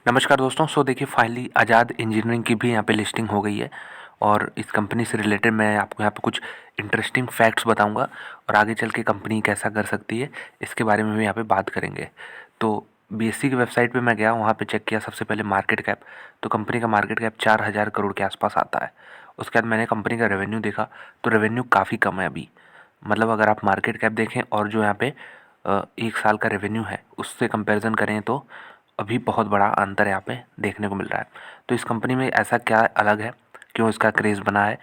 नमस्कार दोस्तों। देखिए फाइनली आज़ाद इंजीनियरिंग की भी यहाँ पे लिस्टिंग हो गई है और इस कंपनी से रिलेटेड मैं आपको यहाँ पे कुछ इंटरेस्टिंग फैक्ट्स बताऊंगा और आगे चल के कंपनी कैसा कर सकती है इसके बारे में भी यहाँ पे बात करेंगे। तो बीएससी की वेबसाइट पे मैं गया, वहाँ पे चेक किया सबसे पहले मार्केट कैप। तो कंपनी का मार्केट कैप 4,000 करोड़ के आसपास आता है। उसके बाद मैंने कंपनी का रेवेन्यू देखा तो रेवेन्यू काफ़ी कम है अभी। मतलब अगर आप मार्केट कैप देखें और जो यहाँ पे एक साल का रेवेन्यू है उससे कंपैरिजन करें तो अभी बहुत बड़ा अंतर यहाँ पे देखने को मिल रहा है। तो इस कंपनी में ऐसा क्या अलग है, क्यों इसका क्रेज़ बना है?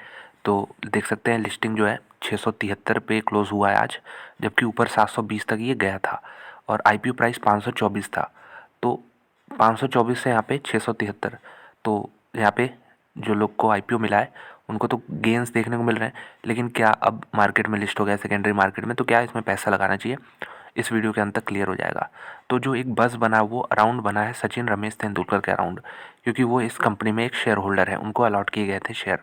तो देख सकते हैं लिस्टिंग जो है 673 पे क्लोज़ हुआ है आज, जबकि ऊपर 720 तक ये गया था और आईपीओ प्राइस 524 था। तो 524 से यहाँ पे 673, तो यहाँ पे जो लोग को आईपीओ मिला है उनको तो गेंस देखने को मिल रहे हैं। लेकिन क्या अब मार्केट में लिस्ट हो गया सेकेंडरी मार्केट में, तो क्या इसमें पैसा लगाना चाहिए? इस वीडियो के अंत तक क्लियर हो जाएगा। तो जो एक बज़ बना वो अराउंड बना है सचिन रमेश तेंदुलकर के अराउंड, क्योंकि वो इस कंपनी में एक शेयर होल्डर है, उनको अलॉट किए गए थे शेयर।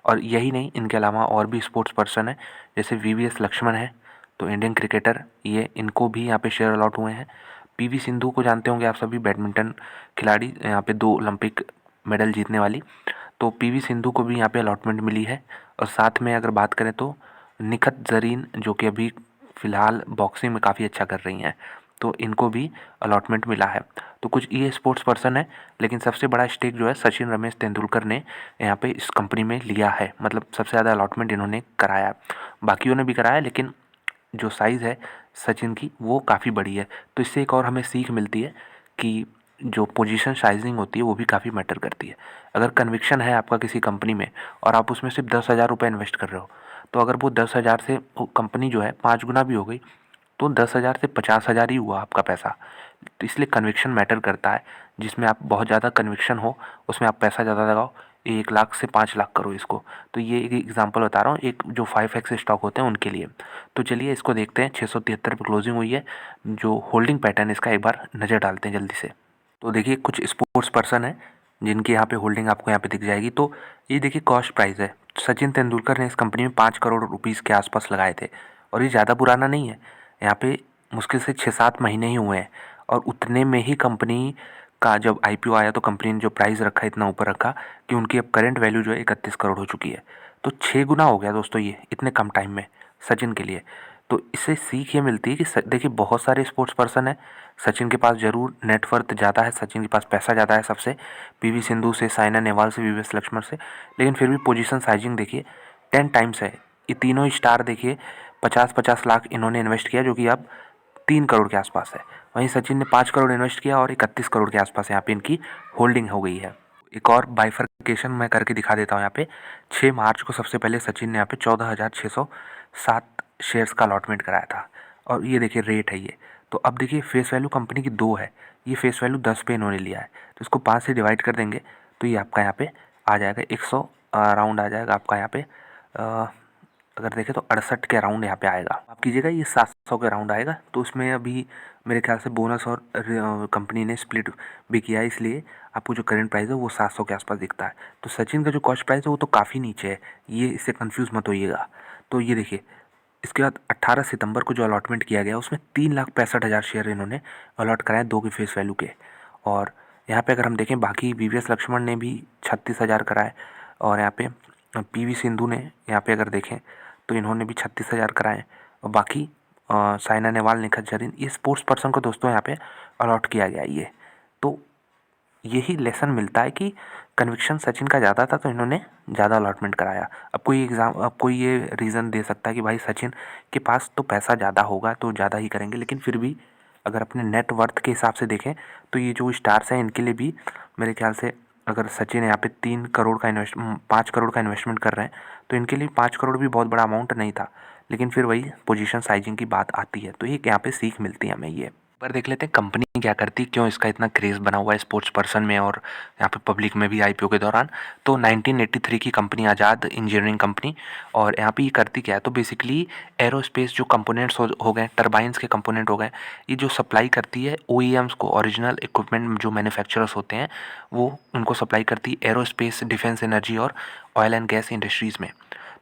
और यही नहीं, इनके अलावा और भी स्पोर्ट्स पर्सन है, जैसे वीवीएस लक्ष्मण है, तो इंडियन क्रिकेटर, ये इनको भी यहाँ पे शेयर अलॉट हुए हैं। पीवी सिंधु को जानते होंगे आप सभी, बैडमिंटन खिलाड़ी, यहाँ पे 2 ओलंपिक मेडल जीतने वाली। तो पीवी सिंधु को भी यहाँ पे अलॉटमेंट मिली है। और साथ में अगर बात करें तो निखत जरीन, जो कि अभी फ़िलहाल बॉक्सिंग में काफ़ी अच्छा कर रही हैं, तो इनको भी अलॉटमेंट मिला है। तो कुछ ये स्पोर्ट्स पर्सन है, लेकिन सबसे बड़ा स्टेक जो है सचिन रमेश तेंदुलकर ने यहाँ पे इस कंपनी में लिया है। मतलब सबसे ज़्यादा अलॉटमेंट इन्होंने कराया। बाकियों ने भी कराया, लेकिन जो साइज़ है सचिन की वो काफ़ी बड़ी है। तो इससे एक और हमें सीख मिलती है कि जो पोजीशन साइजिंग होती है वो भी काफ़ी मैटर करती है। अगर कन्विक्शन है आपका किसी कंपनी में और आप उसमें सिर्फ 10,000 रुपये इन्वेस्ट कर रहे हो, तो अगर वो 10,000 से कंपनी जो है 5 गुना भी हो गई, तो 10,000 से 50,000 ही हुआ आपका पैसा। तो इसलिए कन्विक्शन मैटर करता है। जिसमें आप बहुत ज़्यादा कन्विक्शन हो उसमें आप पैसा ज़्यादा लगाओ, 1 लाख से 5 लाख करो इसको। तो ये एक एग्जांपल बता रहा हूँ, एक जो 5x स्टॉक होते हैं उनके लिए। तो चलिए इसको देखते हैं, 673 पे क्लोजिंग हुई है। जो होल्डिंग पैटर्न इसका एक बार नज़र डालते हैं जल्दी से। तो देखिए कुछ स्पोर्ट्स पर्सन है जिनकी यहाँ पे होल्डिंग आपको यहाँ पे दिख जाएगी। तो ये देखिए कॉस्ट प्राइस है। सचिन तेंदुलकर ने इस कंपनी में 5 करोड़ रुपीज़ के आसपास लगाए थे और ये ज़्यादा पुराना नहीं है। यहाँ पे मुश्किल से 6-7 महीने ही हुए हैं और उतने में ही कंपनी का जब आईपीओ आया तो कंपनी ने जो प्राइस रखा इतना ऊपर रखा कि उनकी अब करंट वैल्यू जो है 31 करोड़ हो चुकी है। तो 6 गुना हो गया दोस्तों ये इतने कम टाइम में सचिन के लिए। तो इससे सीख ये मिलती है कि देखिए बहुत सारे स्पोर्ट्स पर्सन है, सचिन के पास ज़रूर नेटवर्थ ज़्यादा है, सचिन के पास पैसा ज़्यादा है सबसे, पीवी सिंधु से, साइना नेहवाल से, वीवीएस लक्ष्मण से। लेकिन फिर भी पोजीशन साइजिंग देखिए 10 टाइम्स है। ये तीनों ही स्टार देखिए 50-50 लाख इन्होंने इन्वेस्ट किया, जो कि अब 3 करोड़ के आसपास है। वहीं सचिन ने 5 करोड़ इन्वेस्ट किया और 31 करोड़ के आसपास यहाँ पे इनकी होल्डिंग हो गई है। एक और बाइफर्केशन मैं करके दिखा देता हूँ यहाँ पे। 6 मार्च को सबसे पहले सचिन ने यहाँ पे 14,607 शेयर्स का अलॉटमेंट कराया था और ये देखिए रेट है ये। तो अब देखिए फेस वैल्यू कंपनी की 2 है, ये फेस वैल्यू 10 पे इन्होंने लिया है, तो इसको 5 से डिवाइड कर देंगे तो ये आपका यहाँ पे आ जाएगा 100 अराउंड आ जाएगा आपका यहाँ पे। अगर देखें तो 68 के अराउंड यहाँ पे आएगा। आप कीजिएगा ये 700 के अराउंड आएगा। तो उसमें अभी मेरे ख्याल से बोनस और कंपनी ने स्प्लिट भी किया है, इसलिए आपको जो करंट प्राइस है वो 700 के आसपास दिखता है। तो सचिन का जो कॉस्ट प्राइस है वो तो काफ़ी नीचे है, ये इससे कन्फ्यूज़ मत होइएगा। तो ये देखिए इसके बाद 18 सितंबर को जो अलॉटमेंट किया गया उसमें 3,65,000 शेयर इन्होंने अलॉट कराए 2 के फेस वैल्यू के। और यहाँ पे अगर हम देखें बाकी वीवीएस लक्ष्मण ने भी 36,000 कराए और यहाँ पे पीवी सिंधु ने यहाँ पे अगर देखें तो इन्होंने भी 36,000 कराए और बाकी साइना नेहवाल, निखत जरीन, ये स्पोर्ट्स पर्सन को दोस्तों यहाँ पे अलॉट किया गया ये। तो यही लेसन मिलता है कि कन्विक्शन सचिन का ज़्यादा था तो इन्होंने ज़्यादा अलॉटमेंट कराया। अब कोई ये रीज़न दे सकता है कि भाई सचिन के पास तो पैसा ज़्यादा होगा तो ज़्यादा ही करेंगे, लेकिन फिर भी अगर अपने नेट वर्थ के हिसाब से देखें तो ये जो स्टार्स हैं इनके लिए भी मेरे ख्याल से, अगर सचिन यहाँ पे 5 करोड़ का इन्वेस्टमेंट कर रहे हैं तो इनके लिए 5 करोड़ भी बहुत बड़ा अमाउंट नहीं था। लेकिन फिर वही पोजीशन साइजिंग की बात आती है, तो ये यहाँ पे सीख मिलती है हमें ये। पर देख लेते हैं कंपनी क्या करती है, क्यों इसका इतना क्रेज़ बना हुआ है स्पोर्ट्स पर्सन में और यहाँ पे पब्लिक में भी आईपीओ के दौरान। तो 1983 की कंपनी आज़ाद इंजीनियरिंग कंपनी, और यहाँ पे ये करती क्या है, तो बेसिकली एरोस्पेस जो कंपोनेंट्स हो गए, टरबाइंस के कंपोनेंट हो गए, ये जो सप्लाई करती है ओईएम्स को, ओरिजिनल इक्विपमेंट जो मैन्युफैक्चरर्स होते हैं वो उनको सप्लाई करती है एरोस्पेस, डिफेंस, एनर्जी और ऑयल एंड गैस इंडस्ट्रीज़ में।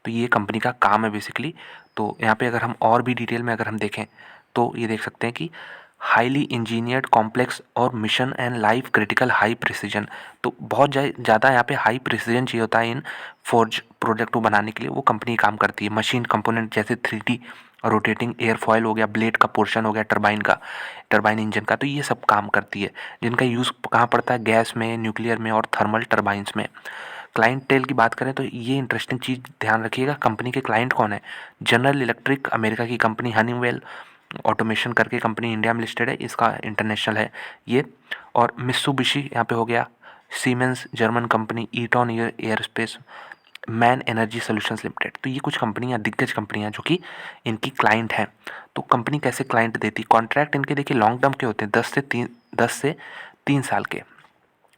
तो ये कंपनी का काम है बेसिकली। तो यहाँ पे अगर हम और भी डिटेल में अगर हम देखें तो ये देख सकते हैं कि हाईली इंजीनियर्ड कॉम्प्लेक्स और mission and life critical high precision. तो बहुत ज़्यादा यहाँ पे हाई प्रिसीजन चाहिए होता है इन फोर्ज प्रोजेक्ट को बनाने के लिए, वो कंपनी काम करती है। मशीन कंपोनेंट जैसे 3D रोटेटिंग एयरफॉयल हो गया, ब्लेड का पोर्शन हो गया, टरबाइन इंजन का, तो ये सब काम करती है। जिनका यूज़ कहाँ पड़ता है? गैस में, न्यूक्लियर में और थर्मल टरबाइंस में। क्लाइंट टेल की बात करें तो ये इंटरेस्टिंग चीज़ ध्यान रखिएगा, कंपनी के क्लाइंट कौन है? जनरल इलेक्ट्रिक अमेरिका की कंपनी, हनीवेल ऑटोमेशन करके कंपनी इंडिया में लिस्टेड है, इसका इंटरनेशनल है ये। और मित्सुबिशी यहाँ पे हो गया, Siemens German company, Eaton aerospace, MAN energy solutions limited. तो ये कुछ कंपनियां, दिग्गज कंपनियां जो कि इनकी क्लाइंट हैं। तो कंपनी कैसे क्लाइंट देती? कॉन्ट्रैक्ट इनके देखिए लॉन्ग टर्म के होते हैं, 10 से 3 साल के।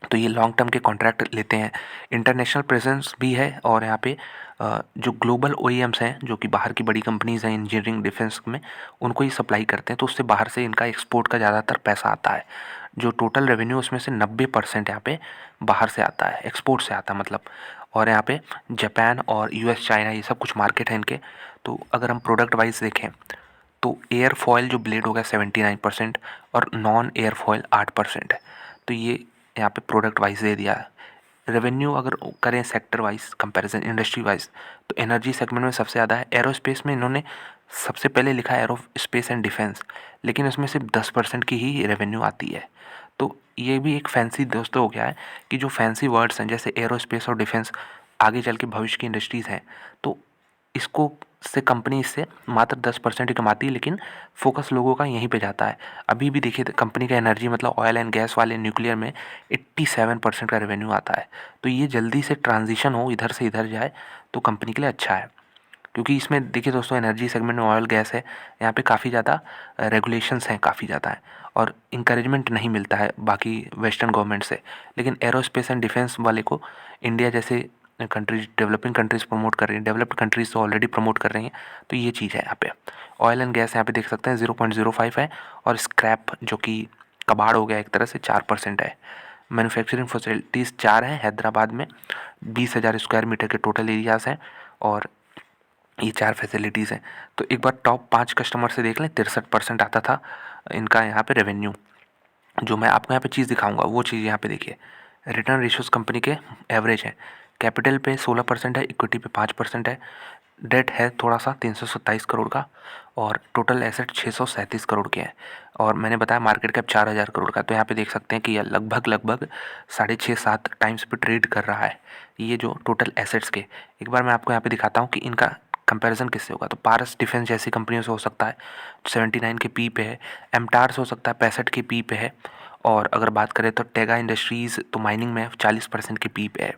तो ये लॉन्ग टर्म के कॉन्ट्रैक्ट लेते हैं। इंटरनेशनल प्रेजेंस भी है, और यहाँ पे जो ग्लोबल OEMs हैं, जो कि बाहर की बड़ी कंपनीज़ हैं इंजीनियरिंग डिफेंस में, उनको ही सप्लाई करते हैं। तो उससे बाहर से इनका एक्सपोर्ट का ज़्यादातर पैसा आता है। जो टोटल रेवेन्यू उसमें से 90% यहाँ पे बाहर से आता है, एक्सपोर्ट से आता है मतलब। और यहाँ पे जापान और US, चाइना, ये सब कुछ मार्केट है इनके। तो अगर हम प्रोडक्ट वाइज देखें तो एयर फॉयल जो ब्लेड हो गया 79% और नॉन एयर फॉयल 8% है। तो ये यहाँ पे प्रोडक्ट वाइज दे दिया है। रेवेन्यू अगर करें sector wise comparison, industry wise, तो एनर्जी सेगमेंट में सबसे ज़्यादा है। एरोस्पेस में इन्होंने सबसे पहले लिखा है एरोस्पेस एंड डिफेंस, लेकिन उसमें सिर्फ 10% की ही रेवेन्यू आती है। तो ये भी एक फैंसी दोस्तों हो गया है कि जो फैंसी वर्ड्स हैं जैसे एरोस्पेस और डिफेंस, आगे चल के भविष्य की इंडस्ट्रीज़ हैं। तो इसको से कंपनी इससे मात्र 10% ही कमाती है, लेकिन फोकस लोगों का यहीं पे जाता है। अभी भी देखिए कंपनी का एनर्जी मतलब ऑयल एंड गैस वाले, न्यूक्लियर में 87% का रेवेन्यू आता है। तो ये जल्दी से ट्रांजिशन हो, इधर से इधर जाए, तो कंपनी के लिए अच्छा है। क्योंकि इसमें देखिए दोस्तों, एनर्जी सेगमेंट में ऑयल गैस है, यहाँ पे काफ़ी ज़्यादा रेगुलेशंस हैं, काफ़ी ज़्यादा हैं, और इंकरेजमेंट नहीं मिलता है बाकी वेस्टर्न गवर्नमेंट से। लेकिन एरोस्पेस एंड डिफेंस वाले को इंडिया जैसे कंट्रीज, डेवलपिंग कंट्रीज़ प्रमोट कर रही हैं, डेवलप्ड कंट्रीज़ तो ऑलरेडी प्रमोट कर रही हैं। तो ये चीज़ है यहाँ पे। ऑयल एंड गैस यहाँ पे देख सकते हैं 0.05 है, और स्क्रैप जो कि कबाड़ हो गया एक तरह से, 4% है। मैन्युफैक्चरिंग फैसिलिटीज़ 4 हैं हैदराबाद में, 20,000 स्क्वायर मीटर के टोटल एरियाज़ हैं, और ये 4 फैसिलिटीज़ हैं। तो एक बार टॉप 5 कस्टमर से देख लें, 63% आता था इनका यहाँ पे रेवेन्यू। जो मैं आपको यहाँ पे चीज़ दिखाऊंगा वो चीज़ यहाँ पे देखिए। रिटर्न रेशियोज़ कंपनी के एवरेज हैं। कैपिटल पे 16% है, इक्विटी पे 5% है, डेट है थोड़ा सा 327 करोड़ का, और टोटल एसेट 637 करोड़ के हैं। और मैंने बताया मार्केट कैप 4,000 करोड़ का। तो यहाँ पे देख सकते हैं कि यह लगभग 6.5-7 टाइम्स पे ट्रेड कर रहा है, ये जो टोटल एसेट्स के। एक बार मैं आपको यहाँ पे दिखाता हूँ कि इनका कंपैरिजन किससे होगा। तो पारस डिफेंस जैसी कंपनियों से हो सकता है, 79 के पी पे है। एमटार से हो सकता है, 65 के पी पे है। और अगर बात करें तो टेगा इंडस्ट्रीज़ तो माइनिंग में 40% के पी पे है।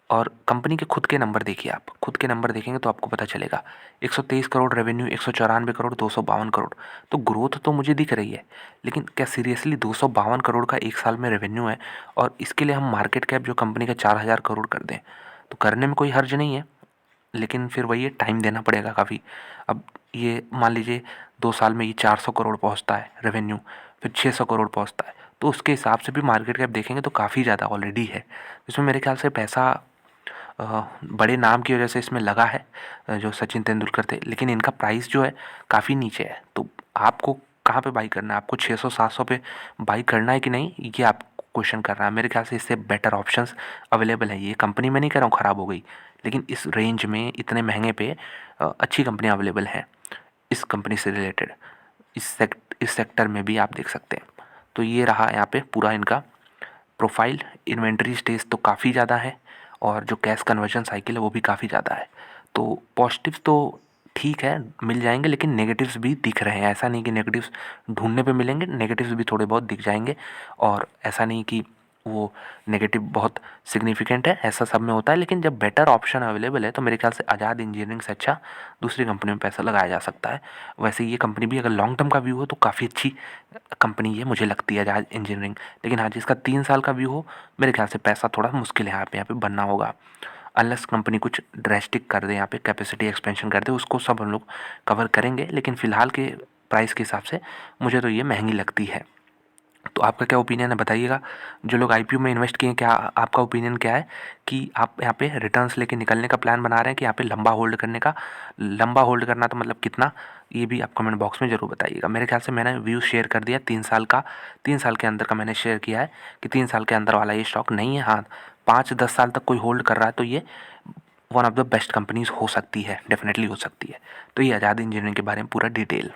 और कंपनी के खुद के नंबर देखिए, आप खुद के नंबर देखेंगे तो आपको पता चलेगा। 123 करोड़ रेवेन्यू, 194 करोड़, 252 करोड़। तो ग्रोथ तो मुझे दिख रही है, लेकिन क्या सीरियसली 252 करोड़ का एक साल में रेवेन्यू है, और इसके लिए हम मार्केट कैप जो कंपनी का 4,000 करोड़ कर दें? तो करने में कोई हर्ज नहीं है, लेकिन फिर वही है, टाइम देना पड़ेगा काफ़ी। अब ये मान लीजिए 2 साल में ये 400 करोड़ पहुंचता है रेवेन्यू, फिर 600 करोड़ पहुंचता है, तो उसके हिसाब से भी मार्केट कैप देखेंगे तो काफ़ी ज़्यादा ऑलरेडी है। इसमें मेरे ख्याल से पैसा बड़े नाम की वजह से इसमें लगा है, जो सचिन तेंदुलकर थे, लेकिन इनका प्राइस जो है काफ़ी नीचे है। तो आपको कहाँ पे बाई करना है? आपको 600-700 पे बाई करना है कि नहीं, ये आप क्वेश्चन कर रहा है। मेरे ख्याल से इससे बेटर ऑप्शंस अवेलेबल है। ये कंपनी मैं नहीं कह रहा हूँ ख़राब हो गई, लेकिन इस रेंज में इतने महंगे पे अच्छी कंपनियाँ अवेलेबल हैं इस कंपनी से रिलेटेड। इस सेक्टर में भी आप देख सकते हैं। तो ये रहा यहाँ पे पूरा इनका प्रोफाइल। इन्वेंटरी स्टेज तो काफ़ी ज़्यादा है, और जो कैश कन्वर्जन साइकिल है वो भी काफ़ी ज़्यादा है। तो पॉजिटिव्स तो ठीक है, मिल जाएंगे, लेकिन नेगेटिव्स भी दिख रहे हैं। ऐसा नहीं कि नेगेटिव्स ढूंढने पे मिलेंगे, नेगेटिव्स भी थोड़े बहुत दिख जाएंगे। और ऐसा नहीं कि वो नेगेटिव बहुत सिग्निफिकेंट है, ऐसा सब में होता है। लेकिन जब बेटर ऑप्शन अवेलेबल है तो मेरे ख्याल से आज़ाद इंजीनियरिंग से अच्छा दूसरी कंपनी में पैसा लगाया जा सकता है। वैसे ये कंपनी भी अगर लॉन्ग टर्म का व्यू हो तो काफ़ी अच्छी कंपनी ये मुझे लगती है, आज़ाद इंजीनियरिंग। लेकिन हाँ, जिसका 3 साल का व्यू हो, मेरे ख्याल से पैसा थोड़ा मुश्किल है यहाँ पे बनना होगा। अनलेस कंपनी कुछ ड्रेस्टिक कर दे, यहाँ पे कैपेसिटी एक्सपेंशन कर दे, उसको सब हम लोग कवर करेंगे। लेकिन फ़िलहाल के प्राइस के हिसाब से मुझे तो ये महंगी लगती है। तो आपका क्या ओपिनियन है बताइएगा। जो लोग आईपीओ में इन्वेस्ट किए हैं, क्या आपका ओपिनियन क्या है कि आप यहाँ पे रिटर्न्स लेके निकलने का प्लान बना रहे हैं कि यहाँ पे लंबा होल्ड करने का। लंबा होल्ड करना तो मतलब कितना, ये भी आप कमेंट बॉक्स में ज़रूर बताइएगा। मेरे ख्याल से मैंने व्यू शेयर कर दिया 3 साल का, 3 साल के अंदर का मैंने शेयर किया है कि 3 साल के अंदर वाला ये स्टॉक नहीं है। हाँ, 5-10 साल तक कोई होल्ड कर रहा है तो ये one of the best companies हो सकती है, डेफिनेटली हो सकती है। तो ये आज़ाद इंजीनियरिंग के बारे में पूरा डिटेल।